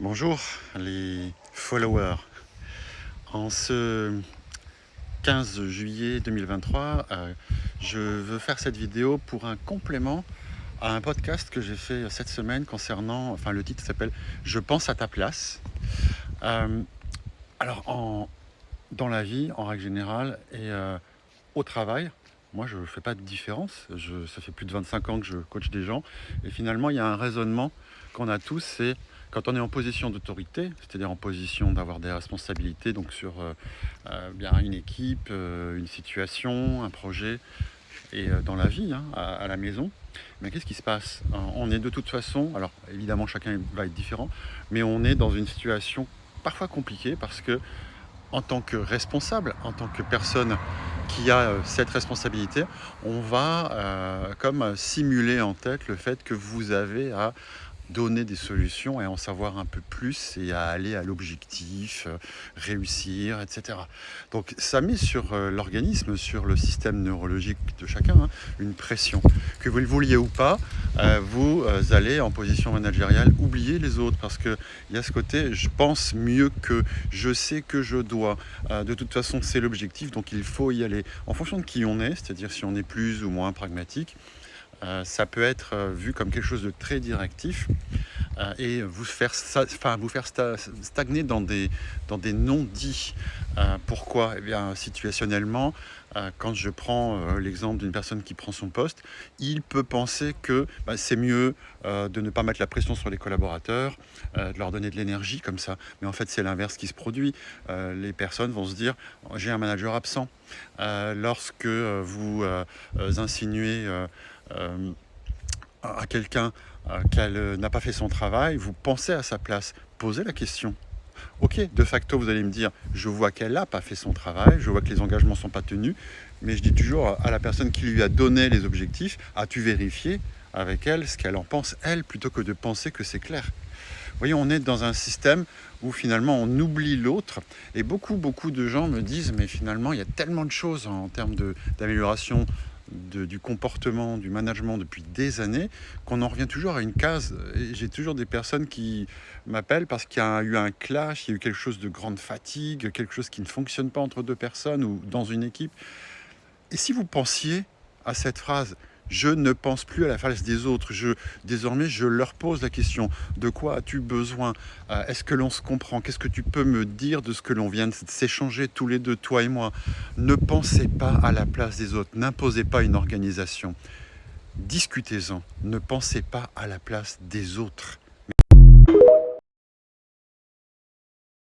Bonjour les followers. En ce 15 juillet 2023, je veux faire cette vidéo pour un complément à un podcast que j'ai fait cette semaine concernant, le titre s'appelle « Je pense à ta place ». Dans la vie, en règle générale, et au travail, moi je ne fais pas de différence. Ça fait plus de 25 ans que je coach des gens. Et finalement, il y a un raisonnement qu'on a tous, c'est quand on est en position d'autorité, c'est-à-dire en position d'avoir des responsabilités, donc sur bien une équipe, une situation, un projet, et dans la vie, à la maison. Mais qu'est-ce qui se passe? On est de toute façon, alors évidemment chacun va être différent, mais on est dans une situation parfois compliquée parce que en tant que responsable, en tant que personne qui a cette responsabilité, on va comme simuler en tête le fait que vous avez à donner des solutions et en savoir un peu plus et à aller à l'objectif, réussir, etc. Donc ça met sur l'organisme, sur le système neurologique de chacun, une pression. Que vous le vouliez ou pas, vous allez en position managériale oublier les autres parce qu'il y a ce côté je pense mieux que, je sais que je dois. De toute façon c'est l'objectif, donc il faut y aller. En fonction de qui on est, c'est-à-dire si on est plus ou moins pragmatique, ça peut être vu comme quelque chose de très directif et vous faire stagner dans des non-dits. Pourquoi? Eh bien, situationnellement, quand je prends l'exemple d'une personne qui prend son poste, il peut penser que c'est mieux de ne pas mettre la pression sur les collaborateurs, de leur donner de l'énergie comme ça. Mais en fait, c'est l'inverse qui se produit. Les personnes vont se dire « j'ai un manager absent ». Lorsque vous insinuez à quelqu'un qu'elle n'a pas fait son travail, vous pensez à sa place, posez la question. Ok, de facto, vous allez me dire, je vois qu'elle n'a pas fait son travail, je vois que les engagements ne sont pas tenus, mais je dis toujours à la personne qui lui a donné les objectifs, as-tu vérifié avec elle ce qu'elle en pense, elle, plutôt que de penser que c'est clair. Vous voyez, on est dans un système où finalement on oublie l'autre, et beaucoup de gens me disent, mais finalement, il y a tellement de choses en termes d'amélioration du comportement, du management depuis des années, qu'on en revient toujours à une case. Et j'ai toujours des personnes qui m'appellent parce qu'il y a eu un clash, il y a eu quelque chose de grande fatigue, quelque chose qui ne fonctionne pas entre deux personnes ou dans une équipe. Et si vous pensiez à cette phrase, je ne pense plus à la face des autres, désormais je leur pose la question, de quoi as-tu besoin? Est-ce que l'on se comprend? Qu'est-ce que tu peux me dire de ce que l'on vient de s'échanger tous les deux, toi et moi? Ne pensez pas à la place des autres, n'imposez pas une organisation. Discutez-en, ne pensez pas à la place des autres.